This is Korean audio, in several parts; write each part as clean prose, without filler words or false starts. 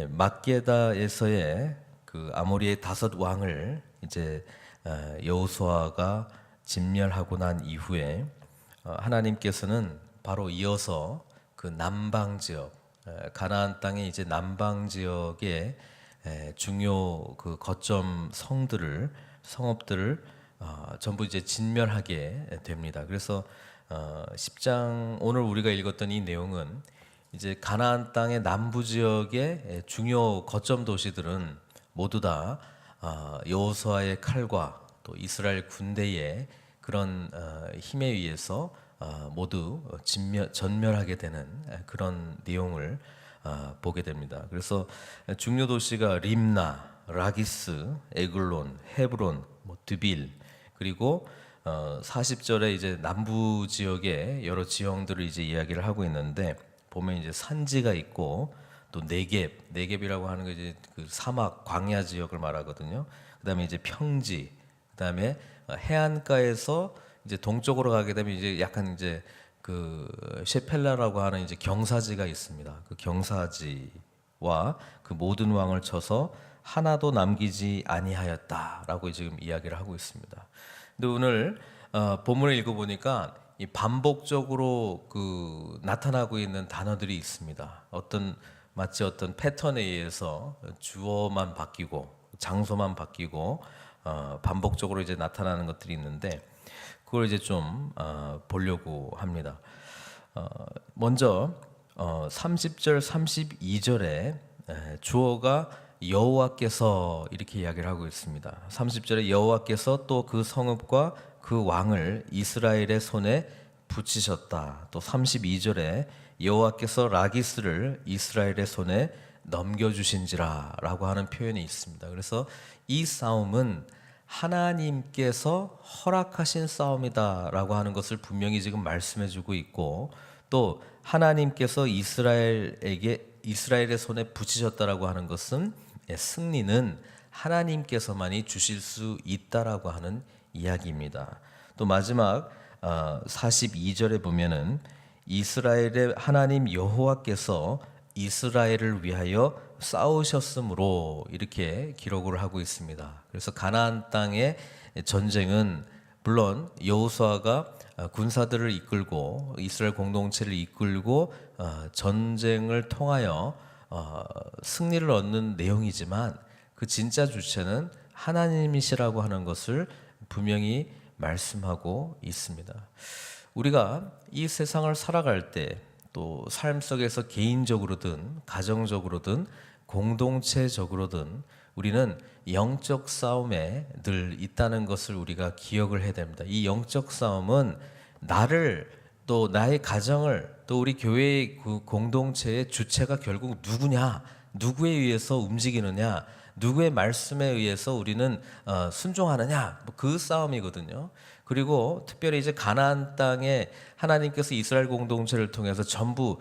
막게다에서의 그 아모리의 5왕을 이제 여호수아가 진멸하고 난 이후에 하나님께서는 바로 이어서 그 남방 지역, 가나안 땅의 이제 남방 지역의 중요 그 거점 성읍들을 전부 이제 진멸하게 됩니다. 그래서 10장 오늘 우리가 읽었던 이 내용은 이제 가나안 땅의 남부 지역의 중요 거점 도시들은 모두 다 여호수아의 칼과 또 이스라엘 군대의 그런 힘에 의해서 모두 전멸하게 되는 그런 내용을 보게 됩니다. 그래서 중요 도시가 림나, 라기스, 에글론, 헤브론, 드빌, 그리고 40절에 이제 남부 지역의 여러 지형들을 이제 이야기를 하고 있는데, 보면 이제 산지가 있고 또 네겝이라고 하는 게 이제 그 사막 광야 지역을 말하거든요. 그다음에 이제 평지, 그다음에 해안가에서 이제 동쪽으로 가게 되면 이제 약간 이제 그 셰펠라라고 하는 이제 경사지가 있습니다. 그 경사지와 그 모든 왕을 쳐서 하나도 남기지 아니하였다라고 지금 이야기를 하고 있습니다. 근데 오늘 본문을 읽어보니까 이 반복적으로 그 나타나고 있는 단어들이 있습니다. 마치 어떤 패턴에 의해서 주어만 바뀌고 장소만 바뀌고 반복적으로 이제 나타나는 것들이 있는데, 그걸 이제 좀 보려고 합니다. 먼저 30절 32절에 주어가 여호와께서 이렇게 이야기를 하고 있습니다. 30절에 여호와께서 또 그 성읍과 그 왕을 이스라엘의 손에 붙이셨다. 또 32절에 여호와께서 라기스를 이스라엘의 손에 넘겨주신지라 라고 하는 표현이 있습니다. 그래서 이 싸움은 하나님께서 허락하신 싸움이다 라고 하는 것을 분명히 지금 말씀해 주고 있고, 또 하나님께서 이스라엘의 손에 붙이셨다라고 하는 것은 승리는 하나님께서만이 주실 수 있다라고 하는 이야기입니다. 또 마지막 42절에 보면은 이스라엘의 하나님 여호와께서 이스라엘을 위하여 싸우셨으므로 이렇게 기록을 하고 있습니다. 그래서 가나안 땅의 전쟁은 물론 여호수아가 군사들을 이끌고 이스라엘 공동체를 이끌고 전쟁을 통하여 승리를 얻는 내용이지만, 그 진짜 주체는 하나님이시라고 하는 것을 분명히 말씀하고 있습니다. 우리가 이 세상을 살아갈 때, 또 삶 속에서 개인적으로든 가정적으로든 공동체적으로든 우리는 영적 싸움에 늘 있다는 것을 우리가 기억을 해야 됩니다. 이 영적 싸움은 나를, 또 나의 가정을, 또 우리 교회의 그 공동체의 주체가 결국 누구냐, 누구에 의해서 움직이느냐, 누구의 말씀에 의해서 우리는 순종하느냐, 그 싸움이거든요. 그리고 특별히 이제 가나안 땅에 하나님께서 이스라엘 공동체를 통해서 전부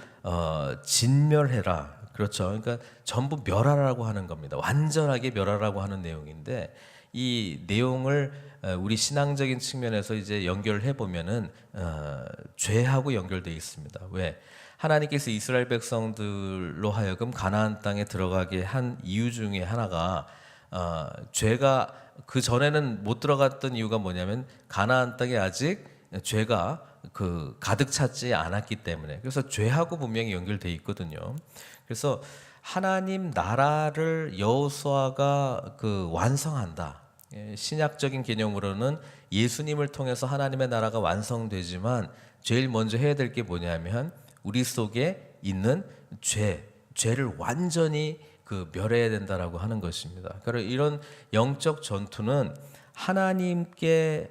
진멸해라, 그렇죠. 그러니까 전부 멸하라고 하는 겁니다. 완전하게 멸하라고 하는 내용인데, 이 내용을 우리 신앙적인 측면에서 이제 연결해 보면은 죄하고 연결되어 있습니다. 왜? 하나님께서 이스라엘 백성들로 하여금 가나안 땅에 들어가게 한 이유 중에 하나가 죄가 그 전에는 못 들어갔던 이유가 뭐냐면 가나안 땅에 아직 죄가 그 가득 찼지 않았기 때문에. 그래서 죄하고 분명히 연결되어 있거든요. 그래서 하나님 나라를 여호수아가 그 완성한다. 신약적인 개념으로는 예수님을 통해서 하나님의 나라가 완성되지만, 제일 먼저 해야 될 게 뭐냐면 우리 속에 있는 죄를 완전히 그 멸해야 된다라고 하는 것입니다. 그러니까 이런 영적 전투는 하나님의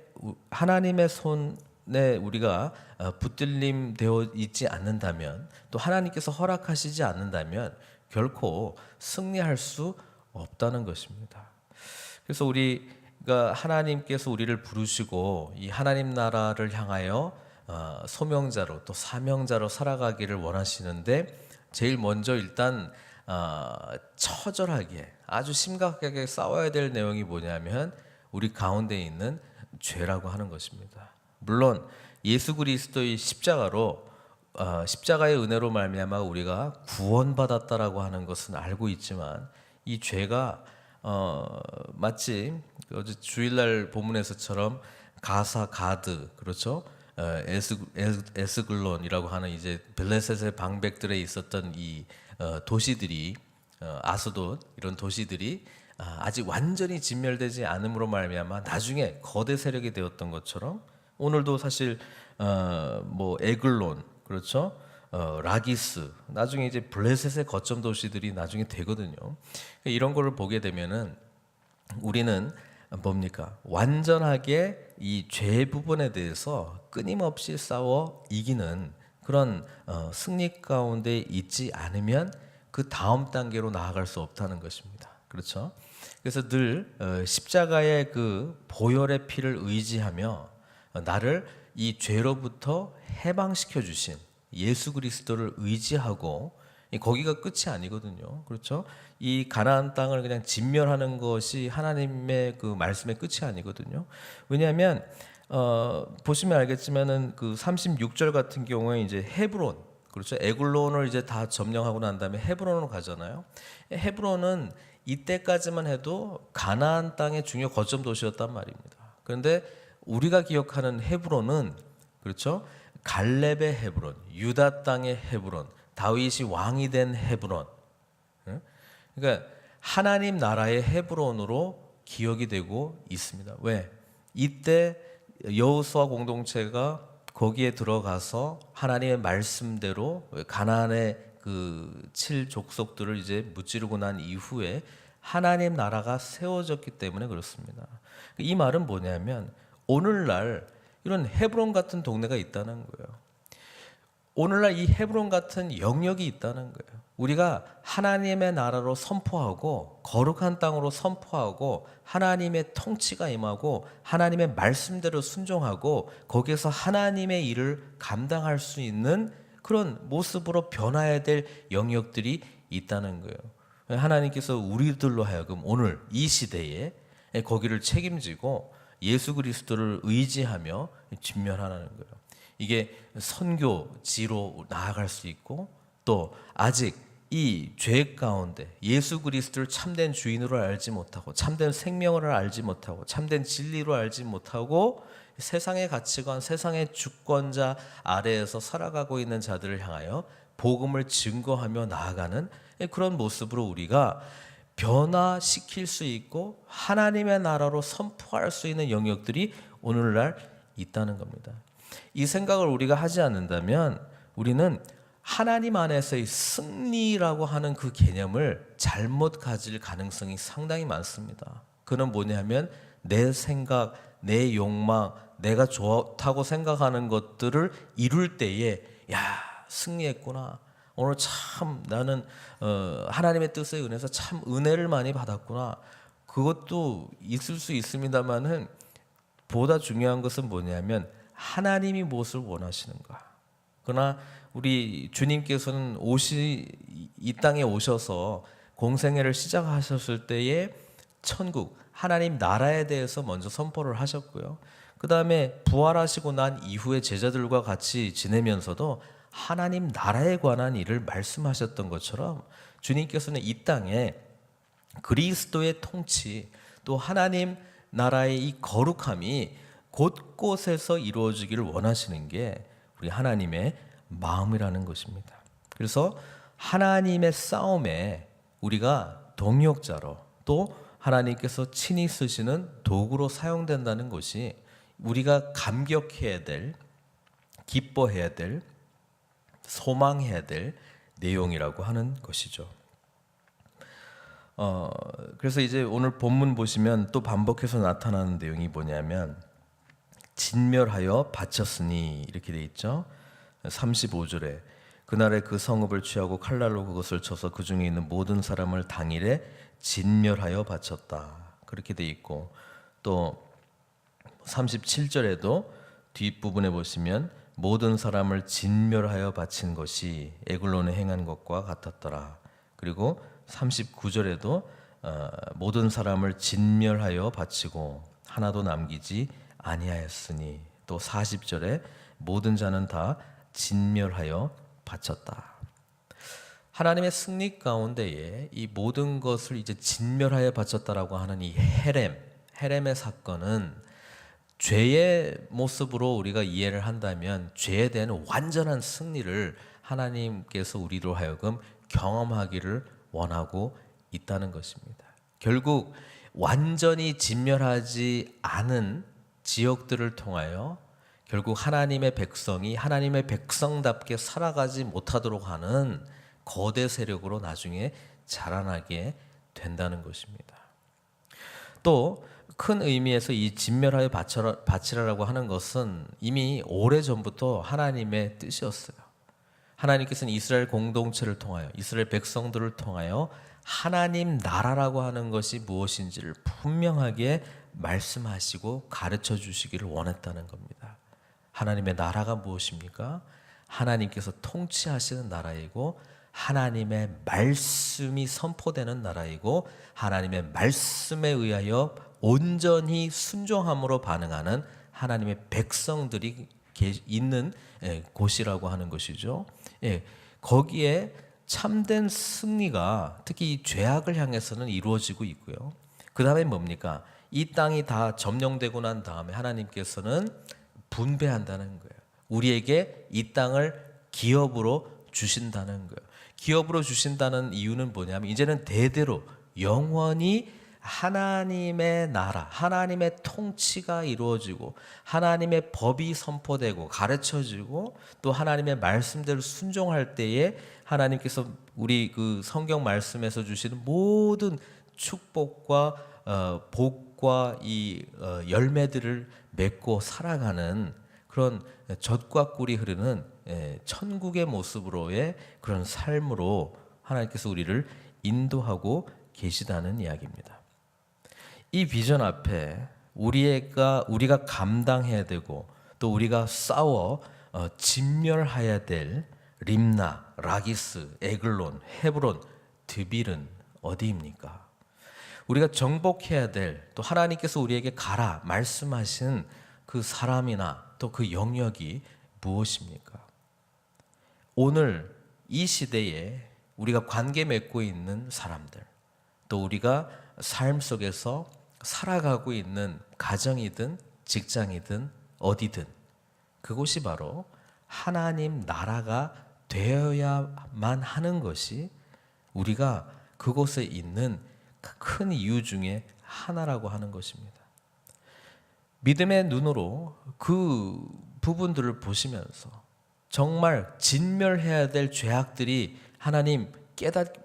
손에 우리가 붙들림 되어 있지 않는다면, 또 하나님께서 허락하시지 않는다면 결코 승리할 수 없다는 것입니다. 그래서 우리가 하나님께서 우리를 부르시고 이 하나님 나라를 향하여 소명자로 또 사명자로 살아가기를 원하시는데, 제일 먼저 일단 처절하게 아주 심각하게 싸워야 될 내용이 뭐냐면 우리 가운데 있는 죄라고 하는 것입니다. 물론 예수 그리스도의 십자가로 십자가의 은혜로 말미암아 우리가 구원받았다라고 하는 것은 알고 있지만 이 죄가 마치 어제 주일날 본문에서처럼 가사 가드 그렇죠? 에스글론이라고 하는 이제 블레셋의 방백들에 있었던 이 도시들이 아스돗 이런 도시들이 아직 완전히 진멸되지 않음으로 말미암아 나중에 거대 세력이 되었던 것처럼 오늘도 사실 뭐 에글론 그렇죠? 라기스 나중에 이제 블레셋의 거점 도시들이 나중에 되거든요. 이런 거를 보게 되면은 우리는 뭡니까? 완전하게 이 죄 부분에 대해서 끊임없이 싸워 이기는 그런 승리 가운데 있지 않으면 그 다음 단계로 나아갈 수 없다는 것입니다. 그렇죠? 그래서 늘 십자가의 그 보혈의 피를 의지하며 나를 이 죄로부터 해방시켜 주신 예수 그리스도를 의지하고 거기가 끝이 아니거든요. 그렇죠? 이 가나안 땅을 그냥 진멸하는 것이 하나님의 그 말씀의 끝이 아니거든요. 왜냐하면 보시면 알겠지만은 그 36절 같은 경우에 이제 헤브론 그렇죠? 에굴론을 이제 다 점령하고 난 다음에 헤브론으로 가잖아요. 헤브론은 이때까지만 해도 가나안 땅의 중요 거점 도시였단 말입니다. 그런데 우리가 기억하는 헤브론은 그렇죠? 갈렙의 헤브론, 유다 땅의 헤브론, 다윗이 왕이 된 헤브론. 그러니까 하나님 나라의 헤브론으로 기억이 되고 있습니다. 왜? 이때 여호수아 공동체가 거기에 들어가서 하나님의 말씀대로 가나안의 그 7족속들을 이제 무찌르고 난 이후에 하나님 나라가 세워졌기 때문에 그렇습니다. 이 말은 뭐냐면 오늘날 이런 헤브론 같은 동네가 있다는 거예요. 오늘날 이 헤브론 같은 영역이 있다는 거예요. 우리가 하나님의 나라로 선포하고 거룩한 땅으로 선포하고 하나님의 통치가 임하고 하나님의 말씀대로 순종하고 거기에서 하나님의 일을 감당할 수 있는 그런 모습으로 변화해야 될 영역들이 있다는 거예요. 하나님께서 우리들로 하여금 오늘 이 시대에 거기를 책임지고 예수 그리스도를 의지하며 진멸하라는 거예요. 이게 선교지로 나아갈 수 있고 또 아직 이 죄 가운데 예수 그리스도를 참된 주인으로 알지 못하고 참된 생명을 알지 못하고 참된 진리로 알지 못하고 세상의 가치관, 세상의 주권자 아래에서 살아가고 있는 자들을 향하여 복음을 증거하며 나아가는 그런 모습으로 우리가 변화시킬 수 있고 하나님의 나라로 선포할 수 있는 영역들이 오늘날 있다는 겁니다. 이 생각을 우리가 하지 않는다면 우리는 하나님 안에서의 승리라고 하는 그 개념을 잘못 가질 가능성이 상당히 많습니다. 그는 뭐냐면 내 생각, 내 욕망, 내가 좋다고 생각하는 것들을 이룰 때에 야 승리했구나. 오늘 참 나는 하나님의 뜻에 은혜서 참 은혜를 많이 받았구나. 그것도 있을 수 있습니다만은 보다 중요한 것은 뭐냐면 하나님이 무엇을 원하시는가. 그러나 우리 주님께서는 이 땅에 오셔서 공생애를 시작하셨을 때에 천국, 하나님 나라에 대해서 먼저 선포를 하셨고요. 그 다음에 부활하시고 난 이후에 제자들과 같이 지내면서도 하나님 나라에 관한 일을 말씀하셨던 것처럼 주님께서는 이 땅에 그리스도의 통치 또 하나님 나라의 이 거룩함이 곳곳에서 이루어지기를 원하시는 게 우리 하나님의 마음이라는 것입니다. 그래서 하나님의 싸움에 우리가 동역자로 또 하나님께서 친히 쓰시는 도구로 사용된다는 것이 우리가 감격해야 될, 기뻐해야 될, 소망해야 될 내용이라고 하는 것이죠. 그래서 이제 오늘 본문 보시면 또 반복해서 나타나는 내용이 뭐냐면 진멸하여 바쳤으니 이렇게 돼 있죠. 35절에 그날에 그 성읍을 취하고 칼날로 그것을 쳐서 그 중에 있는 모든 사람을 당일에 진멸하여 바쳤다. 그렇게 돼 있고 또 37절에도 뒷부분에 보시면 모든 사람을 진멸하여 바친 것이 에글론에 행한 것과 같았더라. 그리고 39절에도 모든 사람을 진멸하여 바치고 하나도 남기지 아니하였으니 또 40절에 모든 자는 다 진멸하여 바쳤다. 하나님의 승리 가운데에 이 모든 것을 이제 진멸하여 바쳤다라고 하는 이 헤렘의 사건은 죄의 모습으로 우리가 이해를 한다면 죄에 대한 완전한 승리를 하나님께서 우리로 하여금 경험하기를 원하고 있다는 것입니다. 결국 완전히 진멸하지 않은 지역들을 통하여 결국 하나님의 백성이 하나님의 백성답게 살아가지 못하도록 하는 거대 세력으로 나중에 자라나게 된다는 것입니다. 또 큰 의미에서 이 진멸하여 바치라라고 하는 것은 이미 오래전부터 하나님의 뜻이었어요. 하나님께서는 이스라엘 공동체를 통하여 이스라엘 백성들을 통하여 하나님 나라라고 하는 것이 무엇인지를 분명하게 말씀하시고 가르쳐 주시기를 원했다는 겁니다. 하나님의 나라가 무엇입니까? 하나님께서 통치하시는 나라이고 하나님의 말씀이 선포되는 나라이고 하나님의 말씀에 의하여 온전히 순종함으로 반응하는 하나님의 백성들이 있는 곳이라고 하는 것이죠. 거기에 참된 승리가 특히 죄악을 향해서는 이루어지고 있고요. 그 다음에 뭡니까? 이 땅이 다 점령되고 난 다음에 하나님께서는 분배한다는 거예요. 우리에게 이 땅을 기업으로 주신다는 거예요. 기업으로 주신다는 이유는 뭐냐면 이제는 대대로 영원히 하나님의 나라, 하나님의 통치가 이루어지고 하나님의 법이 선포되고 가르쳐지고 또 하나님의 말씀대로 순종할 때에 하나님께서 우리 그 성경 말씀에서 주시는 모든 축복과 복과 이 열매들을 맺고 살아가는 그런 젖과 꿀이 흐르는 천국의 모습으로의 그런 삶으로 하나님께서 우리를 인도하고 계시다는 이야기입니다. 이 비전 앞에 우리가 감당해야 되고 또 우리가 싸워 진멸해야 될 림나, 라기스, 에글론, 헤브론, 드빌은 어디입니까? 우리가 정복해야 될 또 하나님께서 우리에게 가라 말씀하신 그 사람이나 또 그 영역이 무엇입니까? 오늘 이 시대에 우리가 관계 맺고 있는 사람들 또 우리가 삶 속에서 살아가고 있는 가정이든 직장이든 어디든 그곳이 바로 하나님 나라가 되어야만 하는 것이 우리가 그곳에 있는 큰 이유 중에 하나라고 하는 것입니다. 믿음의 눈으로 그 부분들을 보시면서 정말 진멸해야 될 죄악들이 하나님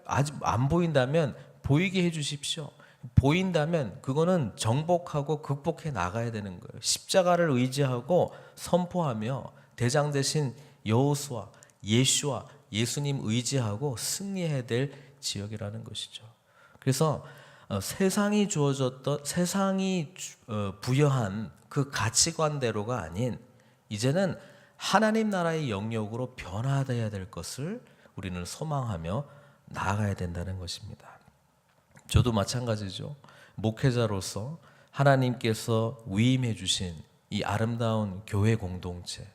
아직 안 보인다면 보이게 해 주십시오. 보인다면 그거는 정복하고 극복해 나가야 되는 거예요. 십자가를 의지하고 선포하며 대장 대신 여호수아, 예수와 예수님 의지하고 승리해야 될 지역이라는 것이죠. 그래서 세상이 부여한 그 가치관대로가 아닌 이제는 하나님 나라의 영역으로 변화되어야 될 것을 우리는 소망하며 나아가야 된다는 것입니다. 저도 마찬가지죠. 목회자로서 하나님께서 위임해 주신 이 아름다운 교회 공동체,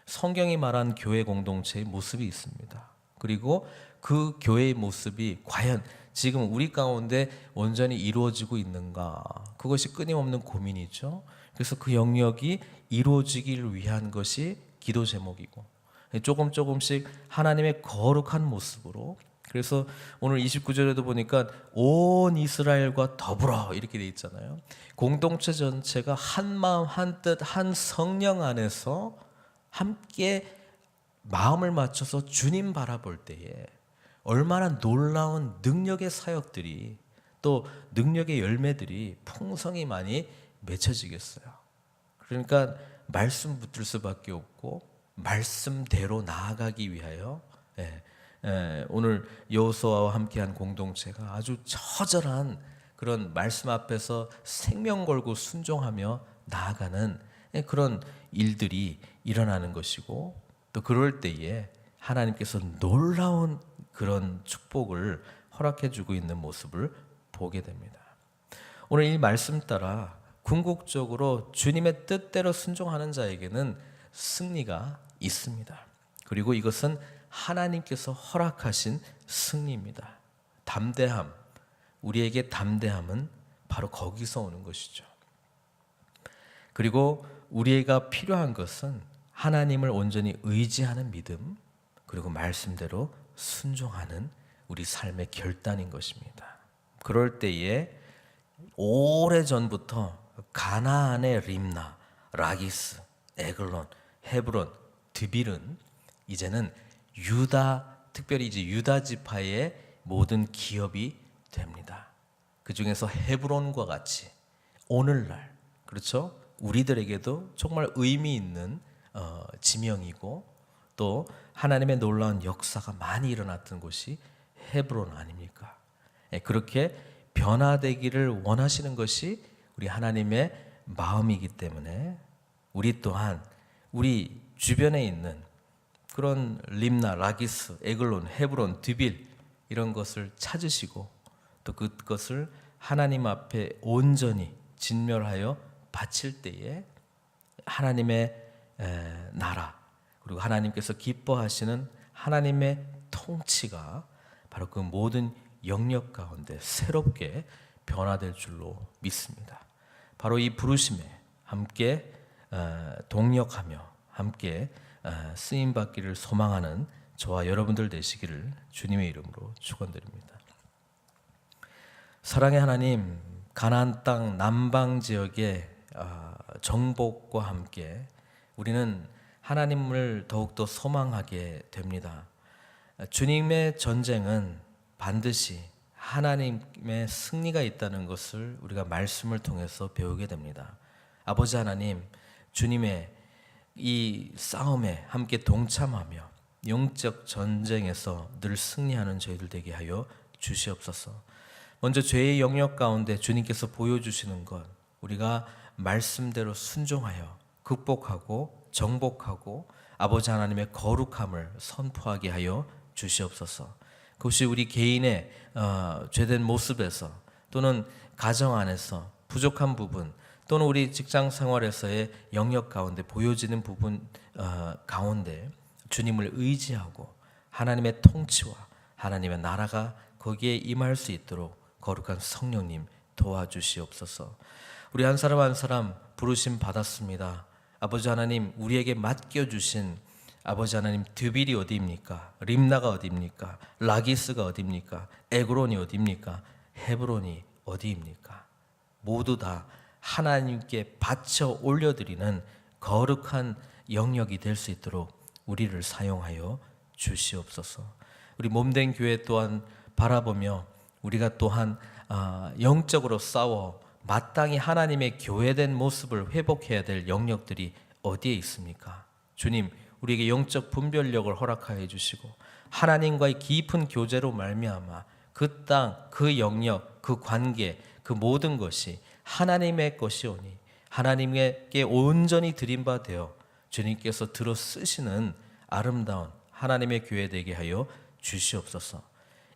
성경이 말한 교회 공동체의 모습이 있습니다. 그리고 그 교회의 모습이 과연 지금 우리 가운데 온전히 이루어지고 있는가? 그것이 끊임없는 고민이죠. 그래서 그 영역이 이루어지기를 위한 것이 기도 제목이고 조금씩 하나님의 거룩한 모습으로 그래서 오늘 29절에도 보니까 온 이스라엘과 더불어 이렇게 돼 있잖아요. 공동체 전체가 한 마음 한 뜻 한 성령 안에서 함께 마음을 맞춰서 주님 바라볼 때에 얼마나 놀라운 능력의 사역들이 또 능력의 열매들이 풍성히 많이 맺혀지겠어요. 그러니까 말씀 붙들 수밖에 없고 말씀대로 나아가기 위하여 오늘 여호수아와 함께한 공동체가 아주 처절한 그런 말씀 앞에서 생명 걸고 순종하며 나아가는 그런 일들이 일어나는 것이고 또 그럴 때에 하나님께서 놀라운 그런 축복을 허락해 주고 있는 모습을 보게 됩니다. 오늘 이 말씀 따라 궁극적으로 주님의 뜻대로 순종하는 자에게는 승리가 있습니다. 그리고 이것은 하나님께서 허락하신 승리입니다. 담대함, 우리에게 담대함은 바로 거기서 오는 것이죠. 그리고 우리가 필요한 것은 하나님을 온전히 의지하는 믿음, 그리고 말씀대로 순종하는 우리 삶의 결단인 것입니다. 그럴 때에 오래전부터 가나안의 림나, 라기스, 에글론, 헤브론, 드빌은 이제는 유다, 특별히 이제 유다 지파의 모든 기업이 됩니다. 그 중에서 헤브론과 같이 오늘날, 그렇죠? 우리들에게도 정말 의미 있는 지명이고 또 하나님의 놀라운 역사가 많이 일어났던 곳이 헤브론 아닙니까? 그렇게 변화되기를 원하시는 것이 우리 하나님의 마음이기 때문에 우리 또한 우리 주변에 있는 그런 림나, 라기스, 에글론, 헤브론, 드빌 이런 것을 찾으시고 또 그것을 하나님 앞에 온전히 진멸하여 바칠 때에 하나님의 나라 그리고 하나님께서 기뻐하시는 하나님의 통치가 바로 그 모든 영역 가운데 새롭게 변화될 줄로 믿습니다. 바로 이 부르심에 함께 동력하며 함께 쓰임받기를 소망하는 저와 여러분들 되시기를 주님의 이름으로 축원드립니다. 사랑의 하나님, 가나안 땅 남방 지역의 정복과 함께 우리는 하나님을 더욱더 소망하게 됩니다. 주님의 전쟁은 반드시 하나님의 승리가 있다는 것을 우리가 말씀을 통해서 배우게 됩니다. 아버지 하나님, 주님의 이 싸움에 함께 동참하며 영적 전쟁에서 늘 승리하는 저희들 되게 하여 주시옵소서. 먼저 죄의 영역 가운데 주님께서 보여주시는 것, 우리가 말씀대로 순종하여 극복하고 정복하고 아버지 하나님의 거룩함을 선포하게 하여 주시옵소서. 그것이 우리 개인의 죄된 모습에서 또는 가정 안에서 부족한 부분 또는 우리 직장 생활에서의 영역 가운데 보여지는 부분 가운데 주님을 의지하고 하나님의 통치와 하나님의 나라가 거기에 임할 수 있도록 거룩한 성령님 도와주시옵소서. 우리 한 사람 한 사람 부르심 받았습니다. 아버지 하나님, 우리에게 맡겨주신 아버지 하나님, 드빌이 어디입니까? 림나가 어디입니까? 라기스가 어디입니까? 에그론이 어디입니까? 헤브론이 어디입니까? 모두 다 하나님께 바쳐 올려드리는 거룩한 영역이 될 수 있도록 우리를 사용하여 주시옵소서. 우리 몸된 교회 또한 바라보며 우리가 또한 영적으로 싸워 마땅히 하나님의 교회된 모습을 회복해야 될 영역들이 어디에 있습니까? 주님, 우리에게 영적 분별력을 허락하여 주시고 하나님과의 깊은 교제로 말미암아 그 땅, 그 영역, 그 관계, 그 모든 것이 하나님의 것이오니 하나님께 온전히 드린 바 되어 주님께서 들어 쓰시는 아름다운 하나님의 교회 되게 하여 주시옵소서.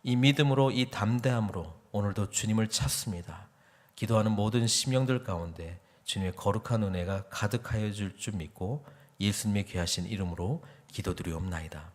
이 믿음으로, 이 담대함으로 오늘도 주님을 찾습니다. 기도하는 모든 심령들 가운데 주님의 거룩한 은혜가 가득하여 줄 줄 믿고 예수님의 귀하신 이름으로 기도드리옵나이다.